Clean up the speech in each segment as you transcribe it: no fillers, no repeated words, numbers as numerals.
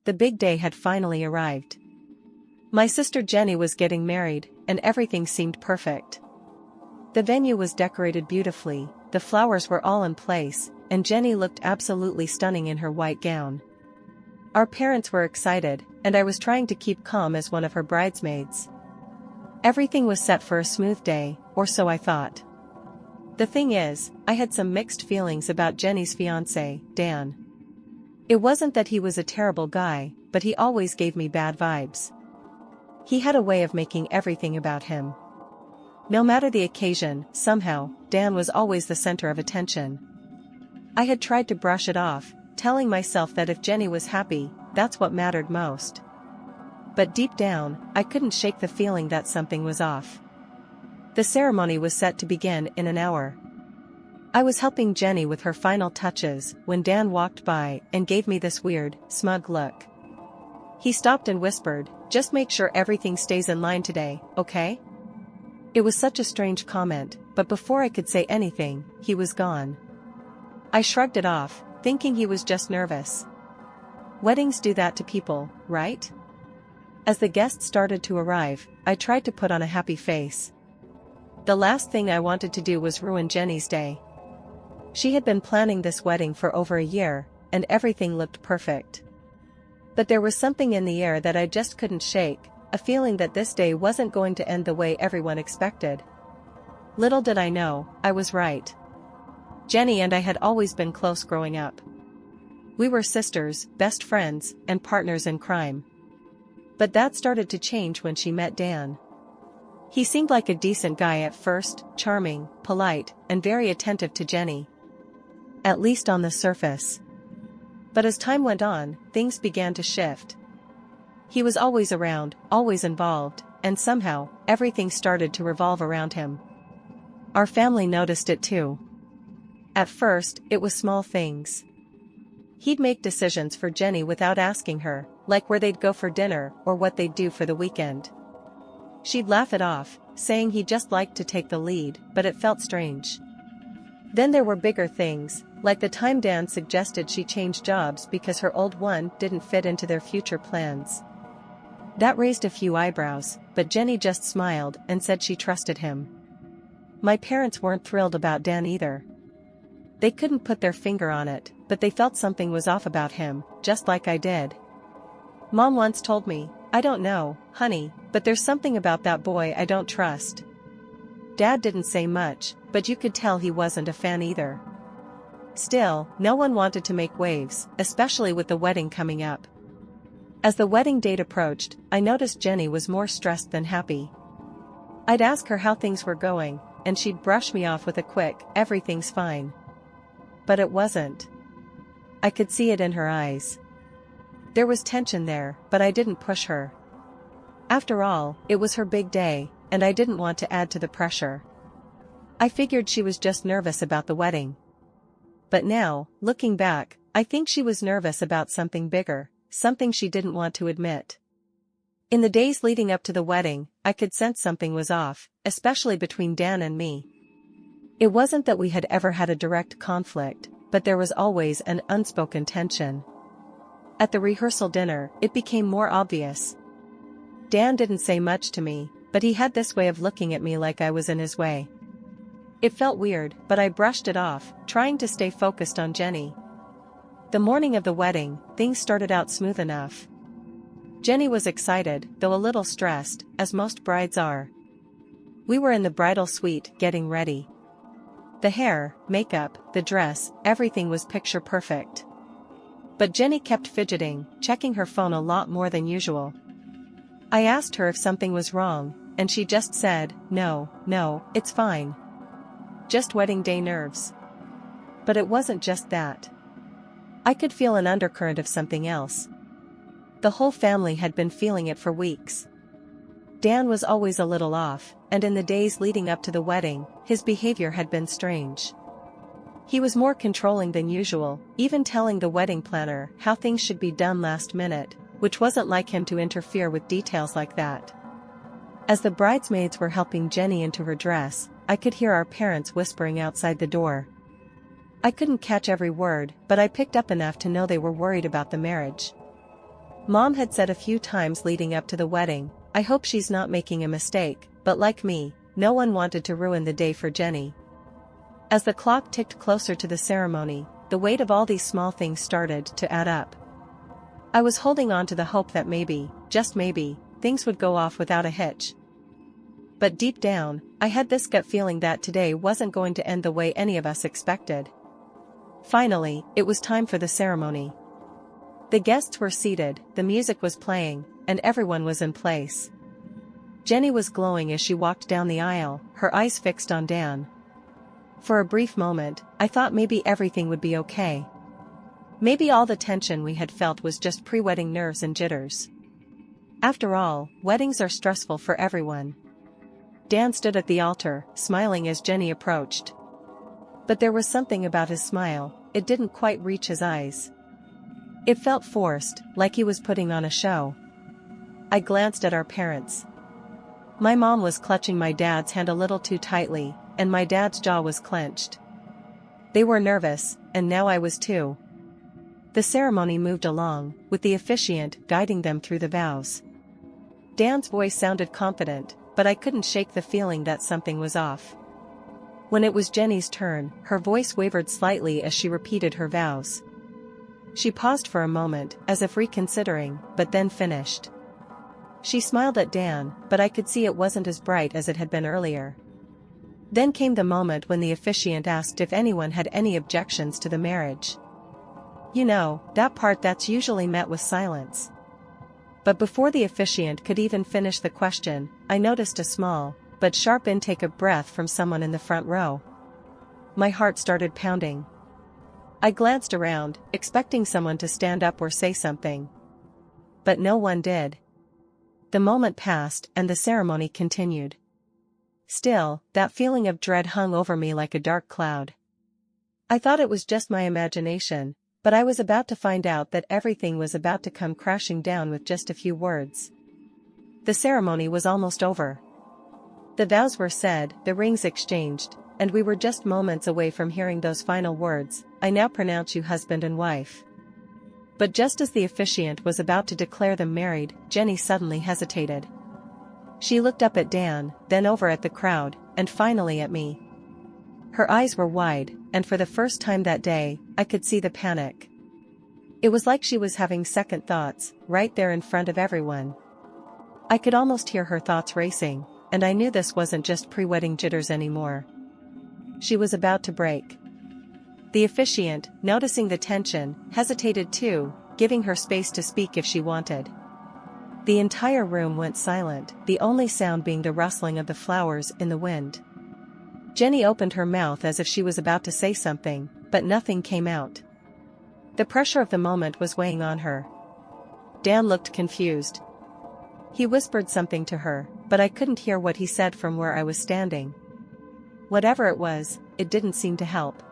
the big day had finally arrived. My sister Jenny was getting married, and everything seemed perfect. The venue was decorated beautifully, the flowers were all in place, and Jenny looked absolutely stunning in her white gown. Our parents were excited, and I was trying to keep calm as one of her bridesmaids. Everything was set for a smooth day, or so I thought. The thing is, I had some mixed feelings about Jenny's fiancé, Dan. It wasn't that he was a terrible guy, but he always gave me bad vibes. He had a way of making everything about him. No matter the occasion, somehow, Dan was always the center of attention. I had tried to brush it off, telling myself that if Jenny was happy, that's what mattered most. But deep down, I couldn't shake the feeling that something was off. The ceremony was set to begin in an hour. I was helping Jenny with her final touches when Dan walked by and gave me this weird, smug look. He stopped and whispered, "Just make sure everything stays in line today, okay?" It was such a strange comment, but before I could say anything, he was gone. I shrugged it off, thinking he was just nervous. Weddings do that to people, right? As the guests started to arrive, I tried to put on a happy face. The last thing I wanted to do was ruin Jenny's day. She had been planning this wedding for over a year, and everything looked perfect. But there was something in the air that I just couldn't shake, a feeling that this day wasn't going to end the way everyone expected. Little did I know, I was right. Jenny and I had always been close growing up. We were sisters, best friends, and partners in crime. But that started to change when she met Dan. He seemed like a decent guy at first, charming, polite, and very attentive to Jenny. At least on the surface. But as time went on, things began to shift. He was always around, always involved, and somehow, everything started to revolve around him. Our family noticed it too. At first, it was small things. He'd make decisions for Jenny without asking her, like where they'd go for dinner or what they'd do for the weekend. She'd laugh it off, saying he just liked to take the lead, but it felt strange. Then there were bigger things, like the time Dan suggested she change jobs because her old one didn't fit into their future plans. That raised a few eyebrows, but Jenny just smiled and said she trusted him. My parents weren't thrilled about Dan either. They couldn't put their finger on it, but they felt something was off about him, just like I did. Mom once told me, "I don't know, honey, but there's something about that boy I don't trust." Dad didn't say much, but you could tell he wasn't a fan either. Still, no one wanted to make waves, especially with the wedding coming up. As the wedding date approached, I noticed Jenny was more stressed than happy. I'd ask her how things were going, and she'd brush me off with a quick, "Everything's fine." But it wasn't. I could see it in her eyes. There was tension there, but I didn't push her. After all, it was her big day, and I didn't want to add to the pressure. I figured she was just nervous about the wedding. But now, looking back, I think she was nervous about something bigger, something she didn't want to admit. In the days leading up to the wedding, I could sense something was off, especially between Dan and me. It wasn't that we had ever had a direct conflict, but there was always an unspoken tension. At the rehearsal dinner, it became more obvious. Dan didn't say much to me, but he had this way of looking at me like I was in his way. It felt weird, but I brushed it off, trying to stay focused on Jenny. The morning of the wedding, things started out smooth enough. Jenny was excited, though a little stressed, as most brides are. We were in the bridal suite, getting ready. The hair, makeup, the dress, everything was picture perfect. But Jenny kept fidgeting, checking her phone a lot more than usual. I asked her if something was wrong, and she just said, No, it's fine. Just wedding day nerves." But it wasn't just that. I could feel an undercurrent of something else. The whole family had been feeling it for weeks. Dan was always a little off, and in the days leading up to the wedding, his behavior had been strange. He was more controlling than usual, even telling the wedding planner how things should be done last minute, which wasn't like him to interfere with details like that. As the bridesmaids were helping Jenny into her dress, I could hear our parents whispering outside the door. I couldn't catch every word, but I picked up enough to know they were worried about the marriage. Mom had said a few times leading up to the wedding, "I hope she's not making a mistake," but like me, no one wanted to ruin the day for Jenny. As the clock ticked closer to the ceremony, the weight of all these small things started to add up. I was holding on to the hope that maybe, just maybe, things would go off without a hitch. But deep down, I had this gut feeling that today wasn't going to end the way any of us expected. Finally, it was time for the ceremony. The guests were seated, the music was playing, and everyone was in place. Jenny was glowing as she walked down the aisle, her eyes fixed on Dan. For a brief moment, I thought maybe everything would be okay. Maybe all the tension we had felt was just pre-wedding nerves and jitters. After all, weddings are stressful for everyone. Dan stood at the altar, smiling as Jenny approached. But there was something about his smile, it didn't quite reach his eyes. It felt forced, like he was putting on a show. I glanced at our parents. My mom was clutching my dad's hand a little too tightly, and my dad's jaw was clenched. They were nervous, and now I was too. The ceremony moved along, with the officiant guiding them through the vows. Dan's voice sounded confident, but I couldn't shake the feeling that something was off. When it was Jenny's turn, her voice wavered slightly as she repeated her vows. She paused for a moment, as if reconsidering, but then finished. She smiled at Dan, but I could see it wasn't as bright as it had been earlier. Then came the moment when the officiant asked if anyone had any objections to the marriage. You know, that part that's usually met with silence. But before the officiant could even finish the question, I noticed a small, but sharp intake of breath from someone in the front row. My heart started pounding. I glanced around, expecting someone to stand up or say something. But no one did. The moment passed and the ceremony continued. Still, that feeling of dread hung over me like a dark cloud. I thought it was just my imagination, but I was about to find out that everything was about to come crashing down with just a few words. The ceremony was almost over. The vows were said, the rings exchanged, and we were just moments away from hearing those final words, "I now pronounce you husband and wife." But just as the officiant was about to declare them married, Jenny suddenly hesitated. She looked up at Dan, then over at the crowd, and finally at me. Her eyes were wide, and for the first time that day, I could see the panic. It was like she was having second thoughts, right there in front of everyone. I could almost hear her thoughts racing, and I knew this wasn't just pre-wedding jitters anymore. She was about to break. The officiant, noticing the tension, hesitated too, giving her space to speak if she wanted. The entire room went silent, the only sound being the rustling of the flowers in the wind. Jenny opened her mouth as if she was about to say something, but nothing came out. The pressure of the moment was weighing on her. Dan looked confused. He whispered something to her, but I couldn't hear what he said from where I was standing. Whatever it was, it didn't seem to help.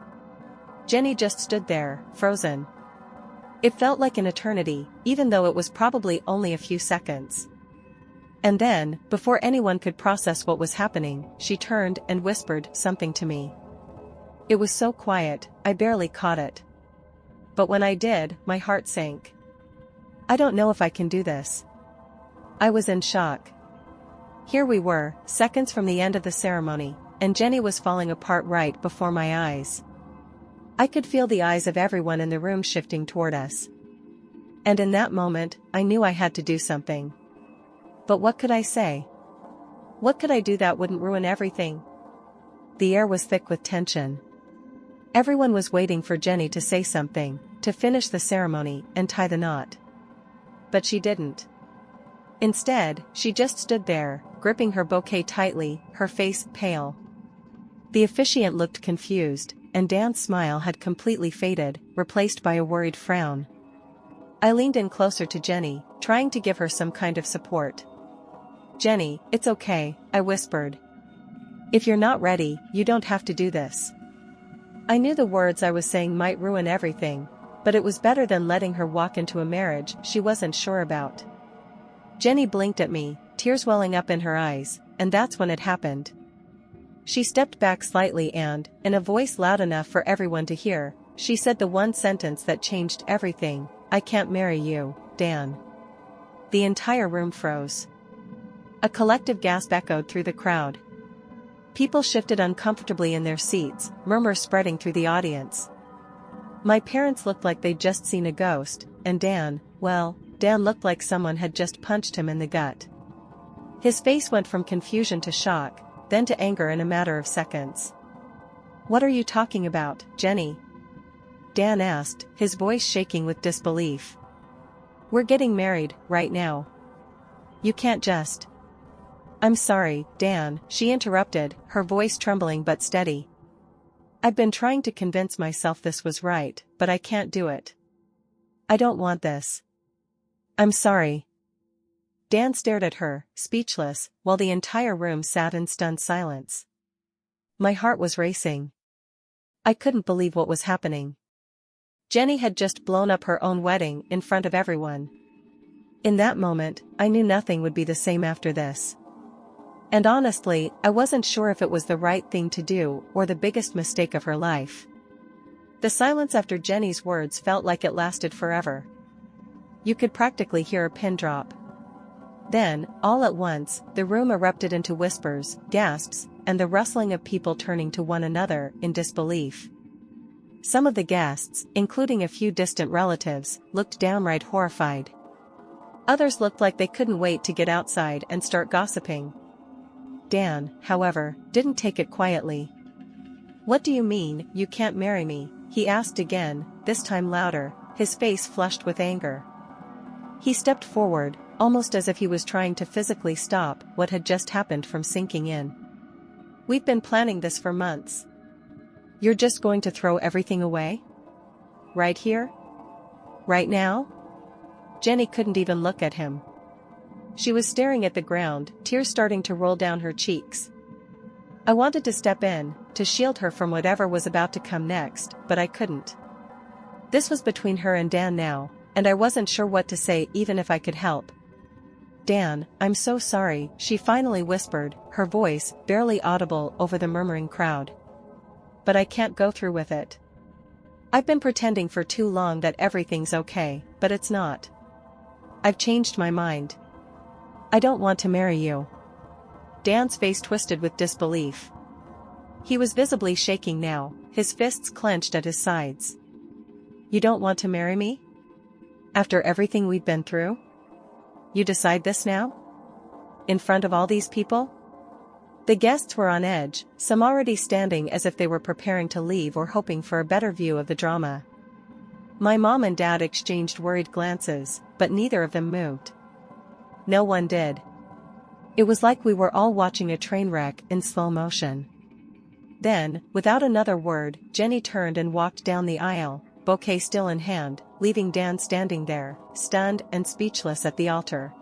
Jenny just stood there, frozen. It felt like an eternity, even though it was probably only a few seconds. And then, before anyone could process what was happening, she turned and whispered something to me. It was so quiet, I barely caught it. But when I did, my heart sank. I don't know if I can do this. I was in shock. Here we were, seconds from the end of the ceremony, and Jenny was falling apart right before my eyes. I could feel the eyes of everyone in the room shifting toward us. And in that moment, I knew I had to do something. But what could I say? What could I do that wouldn't ruin everything? The air was thick with tension. Everyone was waiting for Jenny to say something, to finish the ceremony and tie the knot. But she didn't. Instead, she just stood there, gripping her bouquet tightly, her face pale. The officiant looked confused, and Dan's smile had completely faded, replaced by a worried frown. I leaned in closer to Jenny, trying to give her some kind of support. "Jenny, it's okay," I whispered. "If you're not ready, you don't have to do this." I knew the words I was saying might ruin everything, but it was better than letting her walk into a marriage she wasn't sure about. Jenny blinked at me, tears welling up in her eyes, and that's when it happened. She stepped back slightly and, in a voice loud enough for everyone to hear, she said the one sentence that changed everything, "I can't marry you, Dan." the entire room froze. A collective gasp echoed through the crowd. People shifted uncomfortably in their seats, murmurs spreading through the audience. My parents looked like they'd just seen a ghost, and Dan looked like someone had just punched him in the gut. His face went from confusion to shock, then to anger in a matter of seconds. "What are you talking about, Jenny?" Dan asked, his voice shaking with disbelief. "We're getting married, right now. You can't just—" "I'm sorry, Dan," she interrupted, her voice trembling but steady. "I've been trying to convince myself this was right, but I can't do it. I don't want this. I'm sorry." Dan stared at her, speechless, while the entire room sat in stunned silence. My heart was racing. I couldn't believe what was happening. Jenny had just blown up her own wedding in front of everyone. In that moment, I knew nothing would be the same after this. And honestly, I wasn't sure if it was the right thing to do or the biggest mistake of her life. The silence after Jenny's words felt like it lasted forever. You could practically hear a pin drop. Then, all at once, the room erupted into whispers, gasps, and the rustling of people turning to one another in disbelief. Some of the guests, including a few distant relatives, looked downright horrified. Others looked like they couldn't wait to get outside and start gossiping. Dan, however, didn't take it quietly. "What do you mean, you can't marry me?" he asked again, this time louder, his face flushed with anger. He stepped forward, almost as if he was trying to physically stop what had just happened from sinking in. "We've been planning this for months. You're just going to throw everything away? Right here? Right now?" Jenny couldn't even look at him. She was staring at the ground, tears starting to roll down her cheeks. I wanted to step in, to shield her from whatever was about to come next, but I couldn't. This was between her and Dan now, and I wasn't sure what to say even if I could help. "Dan, I'm so sorry," she finally whispered, her voice barely audible over the murmuring crowd. "But I can't go through with it. I've been pretending for too long that everything's okay, but it's not. I've changed my mind. I don't want to marry you." Dan's face twisted with disbelief. He was visibly shaking now, his fists clenched at his sides. "You don't want to marry me? After everything we've been through? You decide this now? In front of all these people?" The guests were on edge, some already standing as if they were preparing to leave or hoping for a better view of the drama. My mom and dad exchanged worried glances, but neither of them moved. No one did. It was like we were all watching a train wreck in slow motion. Then, without another word, Jenny turned and walked down the aisle, bouquet still in hand, leaving Dan standing there, stunned and speechless at the altar.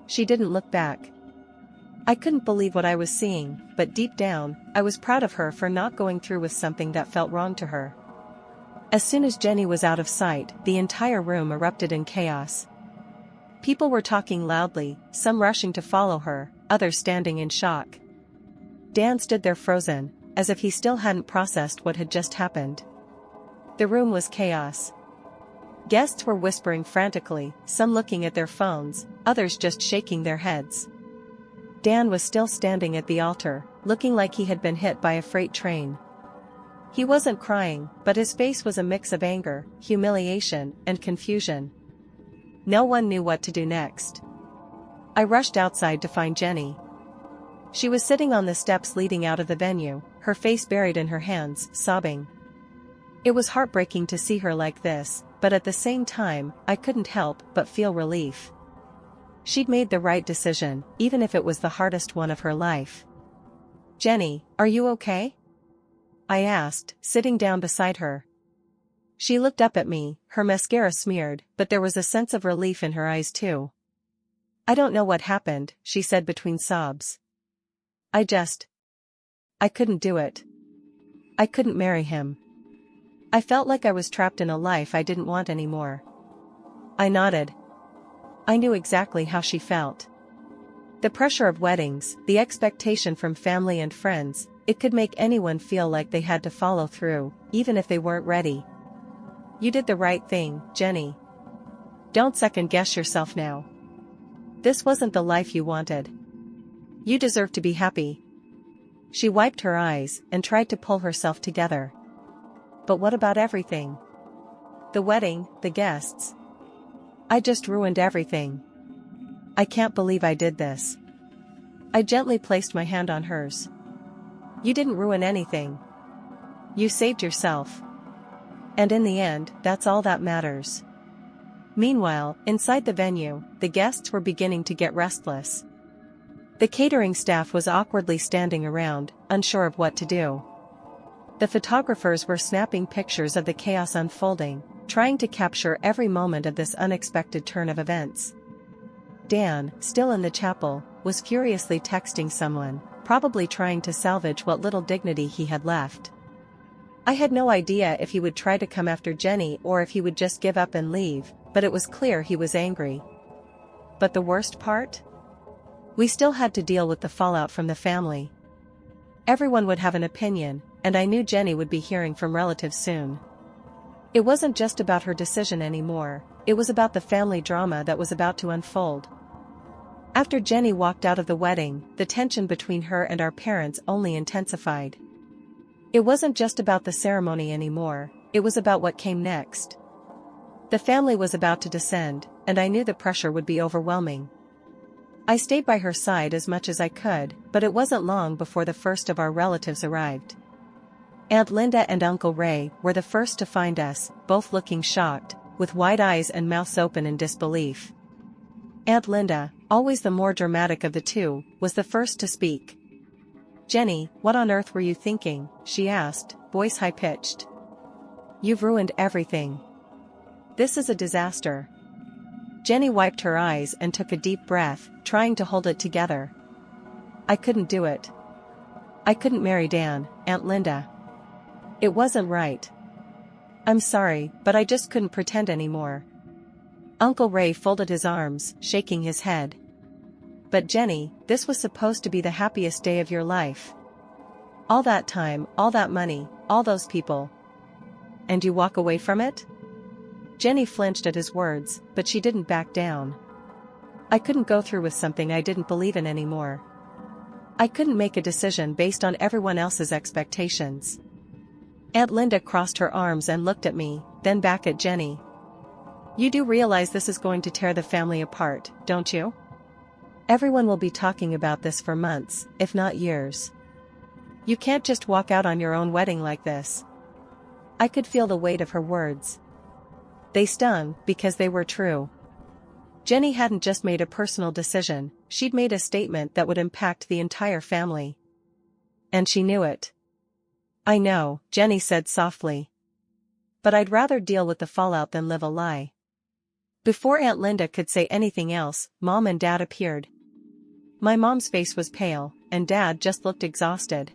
She didn't look back. I couldn't believe what I was seeing, but deep down, I was proud of her for not going through with something that felt wrong to her. As soon as Jenny was out of sight, the entire room erupted in chaos. People were talking loudly, some rushing to follow her, others standing in shock. Dan stood there frozen, as if he still hadn't processed what had just happened. The room was chaos. Guests were whispering frantically, some looking at their phones, others just shaking their heads. Dan was still standing at the altar, looking like he had been hit by a freight train. He wasn't crying, but his face was a mix of anger, humiliation, and confusion. No one knew what to do next. I rushed outside to find Jenny. She was sitting on the steps leading out of the venue, her face buried in her hands, sobbing. It was heartbreaking to see her like this, but at the same time, I couldn't help but feel relief. She'd made the right decision, even if it was the hardest one of her life. "Jenny, are you okay?" I asked, sitting down beside her. She looked up at me, her mascara smeared, but there was a sense of relief in her eyes too. "I don't know what happened," she said between sobs. I couldn't do it. I couldn't marry him. I felt like I was trapped in a life I didn't want anymore." I nodded. I knew exactly how she felt. The pressure of weddings, the expectation from family and friends, it could make anyone feel like they had to follow through, even if they weren't ready. "You did the right thing, Jenny. Don't second-guess yourself now. This wasn't the life you wanted. You deserve to be happy. She wiped her eyes and tried to pull herself together. But what about everything? The wedding, the guests. I just ruined everything. I can't believe I did this. I gently placed my hand on hers. You didn't ruin anything. You saved yourself. And in the end, that's all that matters. Meanwhile, inside the venue, the guests were beginning to get restless. The catering staff was awkwardly standing around, unsure of what to do. The photographers were snapping pictures of the chaos unfolding, trying to capture every moment of this unexpected turn of events. Dan, still in the chapel, was furiously texting someone, probably trying to salvage what little dignity he had left. I had no idea if he would try to come after Jenny or if he would just give up and leave, but it was clear he was angry. But the worst part? We still had to deal with the fallout from the family. Everyone would have an opinion, and I knew Jenny would be hearing from relatives soon. It wasn't just about her decision anymore, it was about the family drama that was about to unfold. After Jenny walked out of the wedding, the tension between her and our parents only intensified. It wasn't just about the ceremony anymore, it was about what came next. The family was about to descend, and I knew the pressure would be overwhelming. I stayed by her side as much as I could, but it wasn't long before the first of our relatives arrived. Aunt Linda and Uncle Ray were the first to find us, both looking shocked, with wide eyes and mouths open in disbelief. Aunt Linda, always the more dramatic of the two, was the first to speak. "Jenny, what on earth were you thinking?" she asked, voice high-pitched. "You've ruined everything. This is a disaster." Jenny wiped her eyes and took a deep breath, trying to hold it together. "I couldn't do it. I couldn't marry Dan, Aunt Linda. It wasn't right. I'm sorry, but I just couldn't pretend anymore." Uncle Ray folded his arms, shaking his head. "But Jenny, this was supposed to be the happiest day of your life. All that time, all that money, all those people. And you walk away from it?" Jenny flinched at his words, but she didn't back down. "I couldn't go through with something I didn't believe in anymore. I couldn't make a decision based on everyone else's expectations." Aunt Linda crossed her arms and looked at me, then back at Jenny. "You do realize this is going to tear the family apart, don't you? Everyone will be talking about this for months, if not years. You can't just walk out on your own wedding like this." I could feel the weight of her words. They stung, because they were true. Jenny hadn't just made a personal decision, she'd made a statement that would impact the entire family. And she knew it. "I know," Jenny said softly. "But I'd rather deal with the fallout than live a lie." Before Aunt Linda could say anything else, Mom and Dad appeared. My mom's face was pale, and Dad just looked exhausted.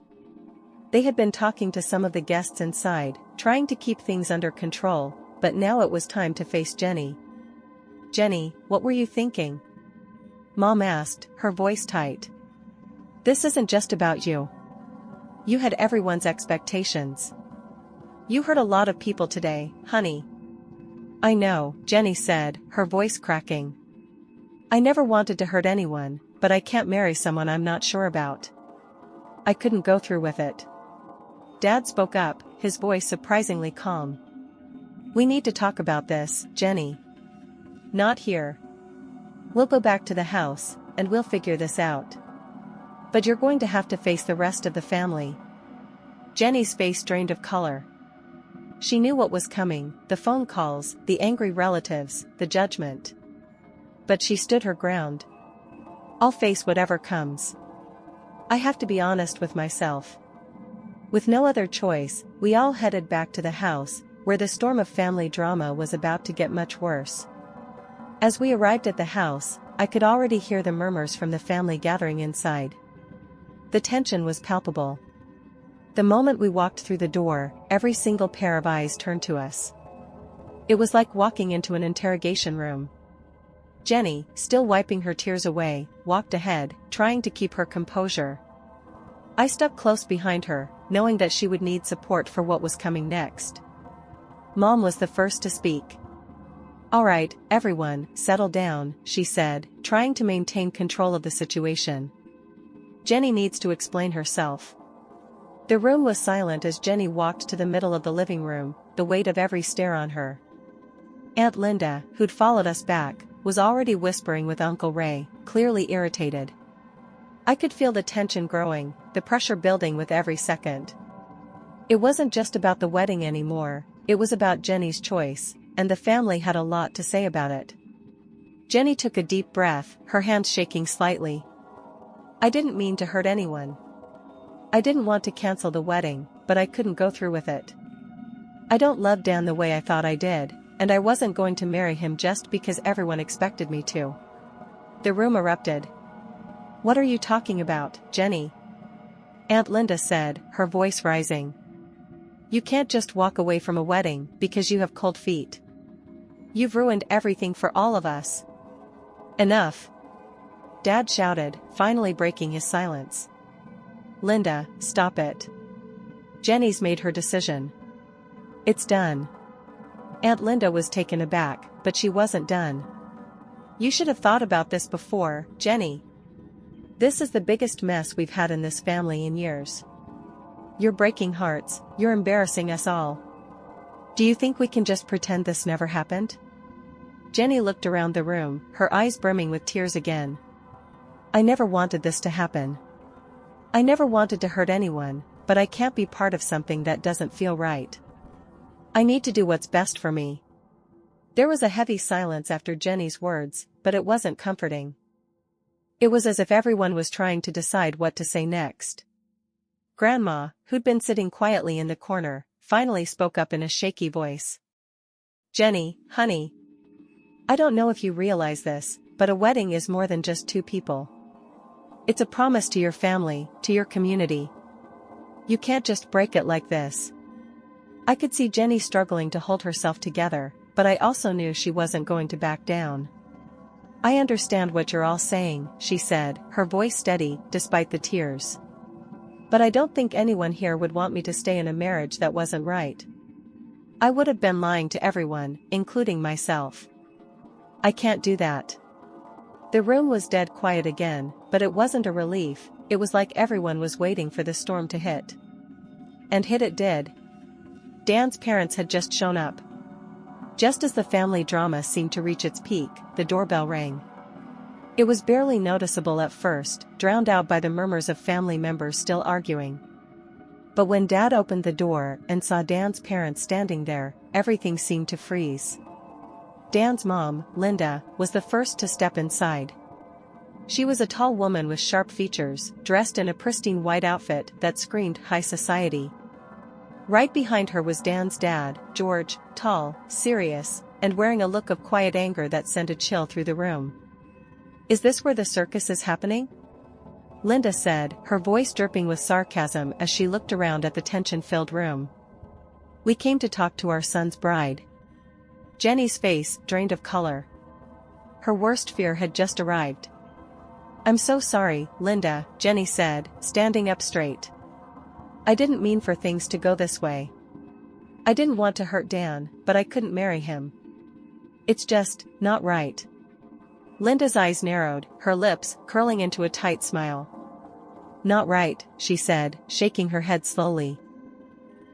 They had been talking to some of the guests inside, trying to keep things under control, but now it was time to face Jenny. "Jenny, what were you thinking?" Mom asked, her voice tight. "This isn't just about you. You had everyone's expectations. You hurt a lot of people today, honey." "I know," Jenny said, her voice cracking. "I never wanted to hurt anyone, but I can't marry someone I'm not sure about. I couldn't go through with it." Dad spoke up, his voice surprisingly calm. "We need to talk about this, Jenny." "Not here. We'll go back to the house, and we'll figure this out. But you're going to have to face the rest of the family." Jenny's face drained of color. She knew what was coming, the phone calls, the angry relatives, the judgment. But she stood her ground. "I'll face whatever comes. I have to be honest with myself." With no other choice, we all headed back to the house, where the storm of family drama was about to get much worse. As we arrived at the house, I could already hear the murmurs from the family gathering inside. The tension was palpable. The moment we walked through the door, every single pair of eyes turned to us. It was like walking into an interrogation room. Jenny, still wiping her tears away, walked ahead, trying to keep her composure. I stuck close behind her, knowing that she would need support for what was coming next. Mom was the first to speak. All right, everyone, settle down, she said, trying to maintain control of the situation. Jenny needs to explain herself. The room was silent as Jenny walked to the middle of the living room, the weight of every stare on her. Aunt Linda, who'd followed us back, was already whispering with Uncle Ray, clearly irritated. I could feel the tension growing, the pressure building with every second. It wasn't just about the wedding anymore, it was about Jenny's choice, and the family had a lot to say about it. Jenny took a deep breath, her hands shaking slightly. I didn't mean to hurt anyone. I didn't want to cancel the wedding, but I couldn't go through with it. I don't love Dan the way I thought I did, and I wasn't going to marry him just because everyone expected me to. The room erupted. What are you talking about, Jenny? Aunt Linda said, her voice rising. You can't just walk away from a wedding because you have cold feet. You've ruined everything for all of us. Enough! Dad shouted, finally breaking his silence. Linda, stop it. Jenny's made her decision. It's done. Aunt Linda was taken aback, but she wasn't done. You should have thought about this before, Jenny. This is the biggest mess we've had in this family in years. You're breaking hearts, you're embarrassing us all. Do you think we can just pretend this never happened? Jenny looked around the room, her eyes brimming with tears again. I never wanted this to happen. I never wanted to hurt anyone, but I can't be part of something that doesn't feel right. I need to do what's best for me. There was a heavy silence after Jenny's words, but it wasn't comforting. It was as if everyone was trying to decide what to say next. Grandma, who'd been sitting quietly in the corner, finally spoke up in a shaky voice. Jenny, honey. I don't know if you realize this, but a wedding is more than just two people. It's a promise to your family, to your community. You can't just break it like this. I could see Jenny struggling to hold herself together, but I also knew she wasn't going to back down. I understand what you're all saying, she said, her voice steady, despite the tears. But I don't think anyone here would want me to stay in a marriage that wasn't right. I would have been lying to everyone, including myself. I can't do that. The room was dead quiet again, but it wasn't a relief, it was like everyone was waiting for the storm to hit. And hit it did. Dan's parents had just shown up. Just as the family drama seemed to reach its peak, the doorbell rang. It was barely noticeable at first, drowned out by the murmurs of family members still arguing. But when Dad opened the door and saw Dan's parents standing there, everything seemed to freeze. Dan's mom, Linda, was the first to step inside. She was a tall woman with sharp features, dressed in a pristine white outfit that screamed high society. Right behind her was Dan's dad, George, tall, serious, and wearing a look of quiet anger that sent a chill through the room. Is this where the circus is happening? Linda said, her voice dripping with sarcasm as she looked around at the tension-filled room. We came to talk to our son's bride. Jenny's face drained of color. Her worst fear had just arrived. I'm so sorry, Linda, Jenny said, standing up straight. I didn't mean for things to go this way. I didn't want to hurt Dan, but I couldn't marry him. It's just not right. Linda's eyes narrowed, her lips curling into a tight smile. Not right, she said, shaking her head slowly.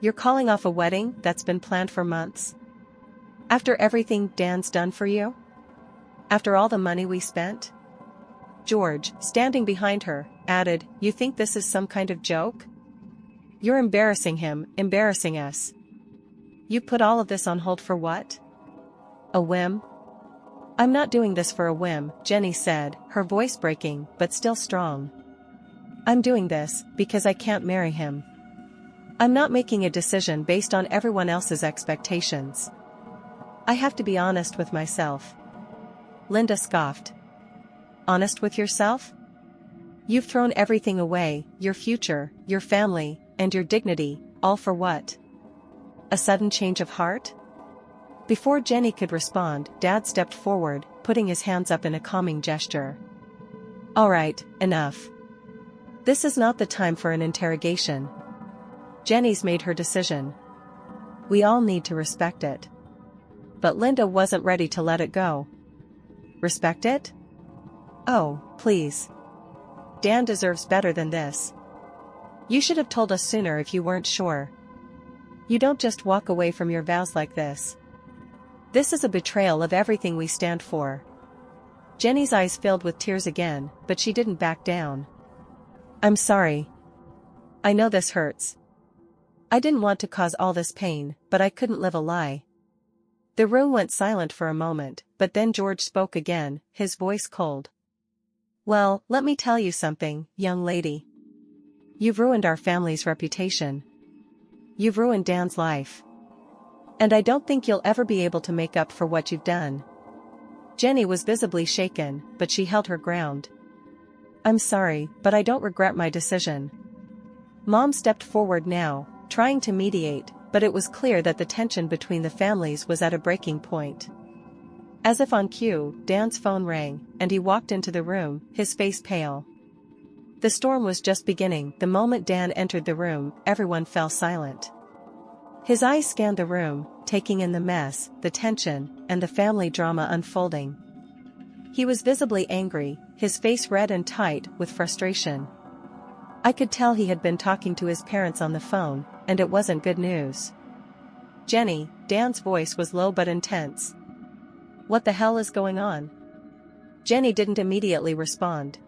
You're calling off a wedding that's been planned for months? After everything Dan's done for you? After all the money we spent? George, standing behind her, added, You think this is some kind of joke? You're embarrassing him, embarrassing us. You put all of this on hold for what? A whim? I'm not doing this for a whim, Jenny said, her voice breaking, but still strong. I'm doing this because I can't marry him. I'm not making a decision based on everyone else's expectations. I have to be honest with myself. Linda scoffed. Honest with yourself? You've thrown everything away, your future, your family, and your dignity, all for what? A sudden change of heart? Before Jenny could respond, Dad stepped forward, putting his hands up in a calming gesture. All right, enough. This is not the time for an interrogation. Jenny's made her decision. We all need to respect it. but Linda wasn't ready to let it go. Respect it? Oh, please. Dan deserves better than this. You should have told us sooner if you weren't sure. You don't just walk away from your vows like this. This is a betrayal of everything we stand for. Jenny's eyes filled with tears again, but she didn't back down. I'm sorry. I know this hurts. I didn't want to cause all this pain, but I couldn't live a lie. The room went silent for a moment, but then George spoke again, his voice cold. Well, let me tell you something, young lady. You've ruined our family's reputation. You've ruined Dan's life. And I don't think you'll ever be able to make up for what you've done. Jenny was visibly shaken, but she held her ground. I'm sorry, but I don't regret my decision. Mom stepped forward now, trying to mediate, but it was clear that the tension between the families was at a breaking point. As if on cue, Dan's phone rang, and he walked into the room, his face pale. The storm was just beginning. The moment Dan entered the room, everyone fell silent. His eyes scanned the room, taking in the mess, the tension, and the family drama unfolding. He was visibly angry, his face red and tight with frustration. I could tell he had been talking to his parents on the phone, and it wasn't good news. Jenny, Dan's voice was low but intense. What the hell is going on? Jenny didn't immediately respond.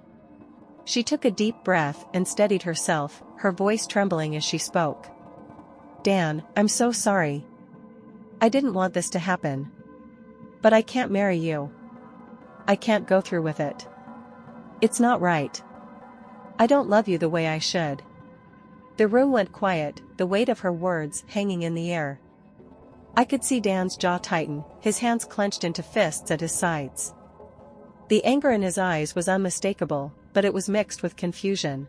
She took a deep breath and steadied herself, her voice trembling as she spoke. Dan, I'm so sorry. I didn't want this to happen. But I can't marry you. I can't go through with it. It's not right. I don't love you the way I should. The room went quiet, the weight of her words hanging in the air. I could see Dan's jaw tighten, his hands clenched into fists at his sides. The anger in his eyes was unmistakable, but it was mixed with confusion.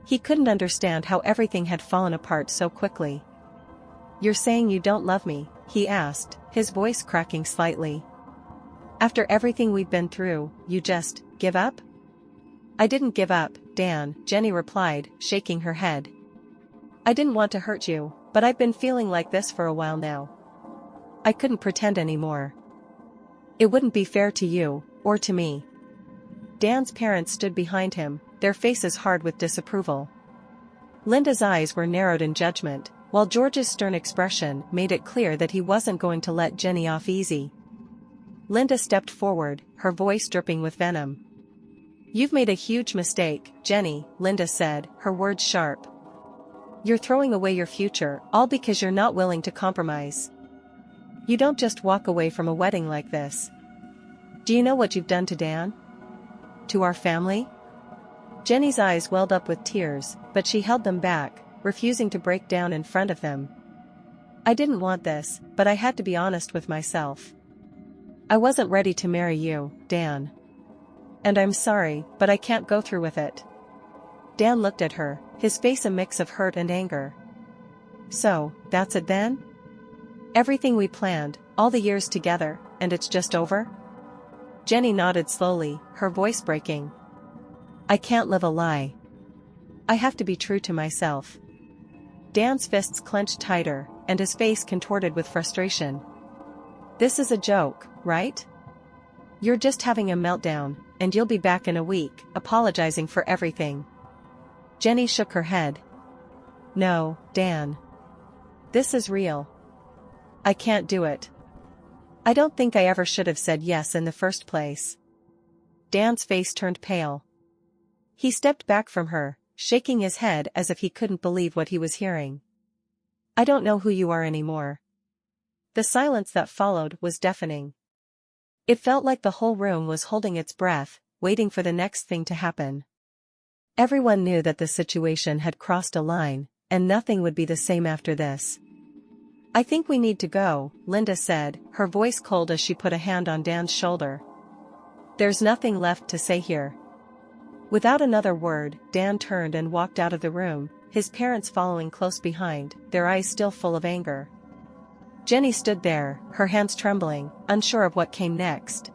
He couldn't understand how everything had fallen apart so quickly. You're saying you don't love me? He asked, his voice cracking slightly. After everything we've been through, you just give up? I didn't give up, Dan, Jenny replied, shaking her head. I didn't want to hurt you, but I've been feeling like this for a while now. I couldn't pretend anymore. It wouldn't be fair to you, or to me. Dan's parents stood behind him, their faces hard with disapproval. Linda's eyes were narrowed in judgment, while George's stern expression made it clear that he wasn't going to let Jenny off easy. Linda stepped forward, her voice dripping with venom. You've made a huge mistake, Jenny, Linda said, her words sharp. You're throwing away your future, all because you're not willing to compromise. You don't just walk away from a wedding like this. Do you know what you've done to Dan? To our family? Jenny's eyes welled up with tears, but she held them back, refusing to break down in front of them. I didn't want this, but I had to be honest with myself. I wasn't ready to marry you, Dan. And I'm sorry, but I can't go through with it. Dan looked at her, his face a mix of hurt and anger. So, that's it then? Everything we planned, all the years together, and it's just over? Jenny nodded slowly, her voice breaking. I can't live a lie. I have to be true to myself. Dan's fists clenched tighter, and his face contorted with frustration. This is a joke, right? You're just having a meltdown, and you'll be back in a week, apologizing for everything. Jenny shook her head. No, Dan. This is real. I can't do it. I don't think I ever should have said yes in the first place. Dan's face turned pale. He stepped back from her, shaking his head as if he couldn't believe what he was hearing. I don't know who you are anymore. The silence that followed was deafening. It felt like the whole room was holding its breath, waiting for the next thing to happen. Everyone knew that the situation had crossed a line, and nothing would be the same after this. I think we need to go, Linda said, her voice cold as she put a hand on Dan's shoulder. There's nothing left to say here. Without another word, Dan turned and walked out of the room, his parents following close behind, their eyes still full of anger. Jenny stood there, her hands trembling, unsure of what came next.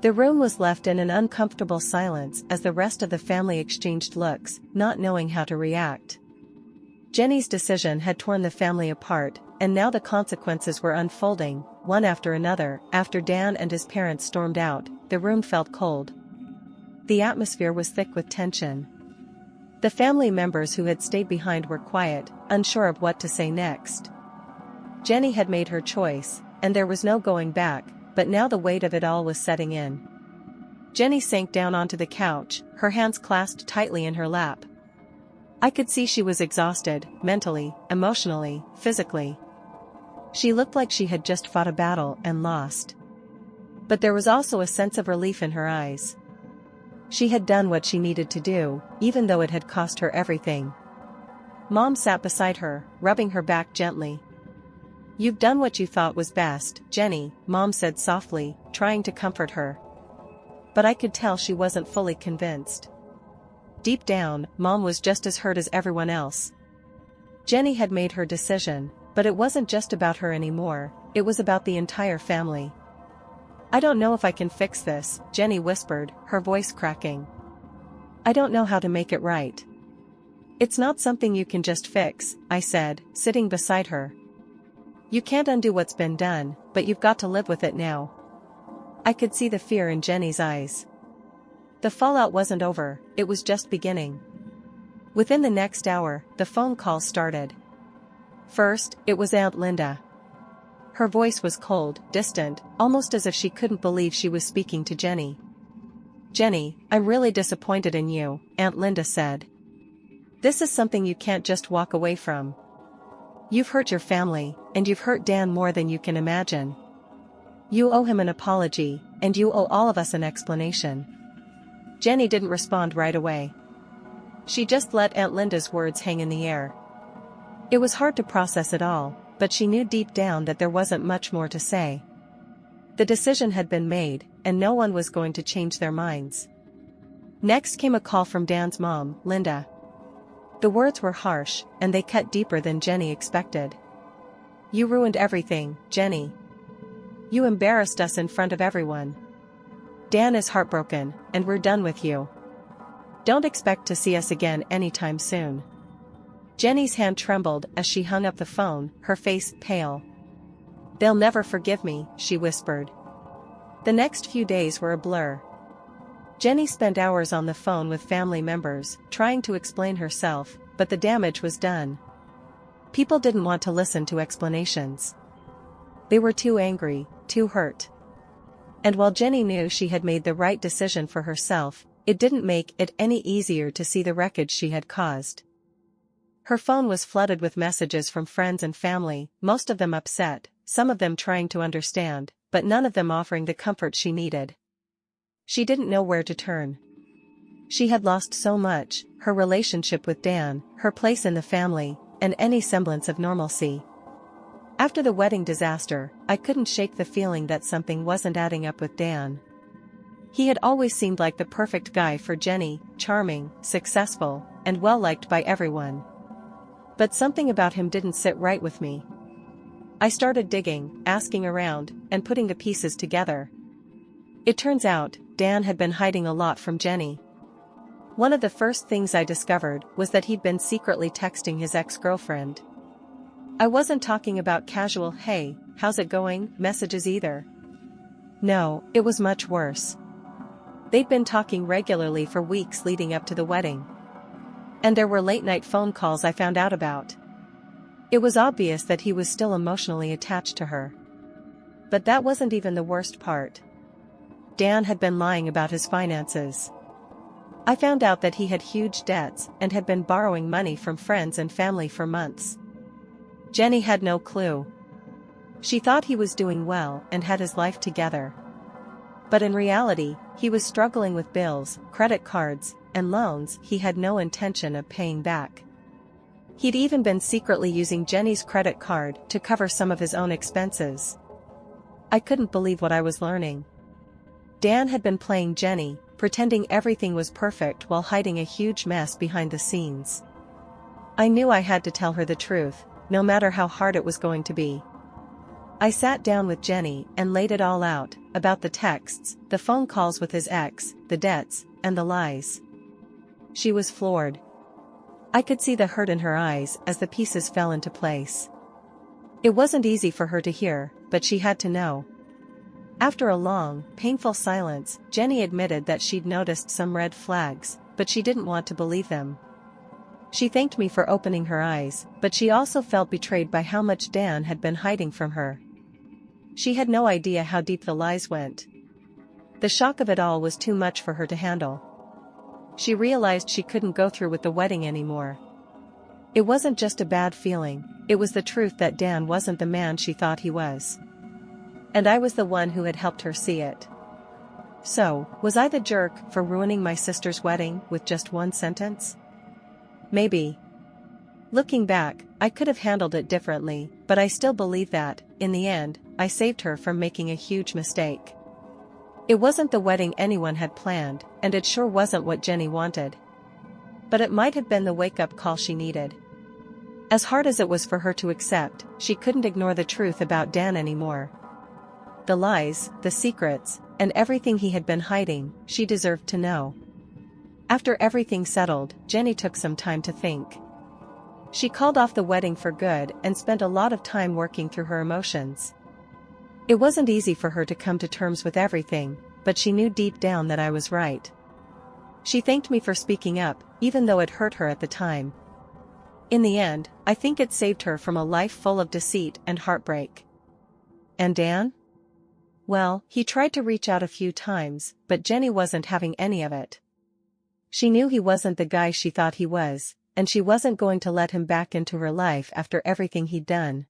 The room was left in an uncomfortable silence as the rest of the family exchanged looks, not knowing how to react. Jenny's decision had torn the family apart, and now the consequences were unfolding, one after another. After Dan and his parents stormed out, the room felt cold. The atmosphere was thick with tension. The family members who had stayed behind were quiet, unsure of what to say next. Jenny had made her choice, and there was no going back, but now the weight of it all was setting in. Jenny sank down onto the couch, her hands clasped tightly in her lap. I could see she was exhausted, mentally, emotionally, physically. She looked like she had just fought a battle and lost. But there was also a sense of relief in her eyes. She had done what she needed to do, even though it had cost her everything. Mom sat beside her, rubbing her back gently. "You've done what you thought was best, Jenny," Mom said softly, trying to comfort her. But I could tell she wasn't fully convinced. Deep down, Mom was just as hurt as everyone else. Jenny had made her decision, but it wasn't just about her anymore, it was about the entire family. "I don't know if I can fix this," Jenny whispered, her voice cracking. "I don't know how to make it right." "It's not something you can just fix," I said, sitting beside her. "You can't undo what's been done, but you've got to live with it now." I could see the fear in Jenny's eyes. The fallout wasn't over, it was just beginning. Within the next hour, the phone calls started. First, it was Aunt Linda. Her voice was cold, distant, almost as if she couldn't believe she was speaking to Jenny. "Jenny, I'm really disappointed in you," Aunt Linda said. "This is something you can't just walk away from. You've hurt your family, and you've hurt Dan more than you can imagine. You owe him an apology, and you owe all of us an explanation." Jenny didn't respond right away. She just let Aunt Linda's words hang in the air. It was hard to process it all, but she knew deep down that there wasn't much more to say. The decision had been made, and no one was going to change their minds. Next came a call from Dan's mom, Linda. The words were harsh, and they cut deeper than Jenny expected. "You ruined everything, Jenny. You embarrassed us in front of everyone. Dan is heartbroken, and we're done with you. Don't expect to see us again anytime soon." Jenny's hand trembled as she hung up the phone, her face pale. "They'll never forgive me," she whispered. The next few days were a blur. Jenny spent hours on the phone with family members, trying to explain herself, but the damage was done. People didn't want to listen to explanations. They were too angry, too hurt. And while Jenny knew she had made the right decision for herself, it didn't make it any easier to see the wreckage she had caused. Her phone was flooded with messages from friends and family, most of them upset, some of them trying to understand, but none of them offering the comfort she needed. She didn't know where to turn. She had lost so much, her relationship with Dan, her place in the family, and any semblance of normalcy. After the wedding disaster, I couldn't shake the feeling that something wasn't adding up with Dan. He had always seemed like the perfect guy for Jenny, charming, successful, and well-liked by everyone. But something about him didn't sit right with me. I started digging, asking around, and putting the pieces together. It turns out, Dan had been hiding a lot from Jenny. One of the first things I discovered was that he'd been secretly texting his ex-girlfriend. I wasn't talking about casual "hey, how's it going" messages either. No, it was much worse. They'd been talking regularly for weeks leading up to the wedding. And there were late-night phone calls I found out about. It was obvious that he was still emotionally attached to her. But that wasn't even the worst part. Dan had been lying about his finances. I found out that he had huge debts and had been borrowing money from friends and family for months. Jenny had no clue. She thought he was doing well and had his life together. But in reality, he was struggling with bills, credit cards, and loans he had no intention of paying back. He'd even been secretly using Jenny's credit card to cover some of his own expenses. I couldn't believe what I was learning. Dan had been playing Jenny, pretending everything was perfect while hiding a huge mess behind the scenes. I knew I had to tell her the truth, no matter how hard it was going to be. I sat down with Jenny and laid it all out, about the texts, the phone calls with his ex, the debts, and the lies. She was floored. I could see the hurt in her eyes as the pieces fell into place. It wasn't easy for her to hear, but she had to know. After a long, painful silence, Jenny admitted that she'd noticed some red flags, but she didn't want to believe them. She thanked me for opening her eyes, but she also felt betrayed by how much Dan had been hiding from her. She had no idea how deep the lies went. The shock of it all was too much for her to handle. She realized she couldn't go through with the wedding anymore. It wasn't just a bad feeling, it was the truth that Dan wasn't the man she thought he was. And I was the one who had helped her see it. So, was I the jerk for ruining my sister's wedding with just one sentence? Maybe. Looking back, I could have handled it differently, but I still believe that, in the end, I saved her from making a huge mistake. It wasn't the wedding anyone had planned, and it sure wasn't what Jenny wanted. But it might have been the wake-up call she needed. As hard as it was for her to accept, she couldn't ignore the truth about Dan anymore. The lies, the secrets, and everything he had been hiding, she deserved to know. After everything settled, Jenny took some time to think. She called off the wedding for good and spent a lot of time working through her emotions. It wasn't easy for her to come to terms with everything, but she knew deep down that I was right. She thanked me for speaking up, even though it hurt her at the time. In the end, I think it saved her from a life full of deceit and heartbreak. And Dan? Well, he tried to reach out a few times, but Jenny wasn't having any of it. She knew he wasn't the guy she thought he was, and she wasn't going to let him back into her life after everything he'd done.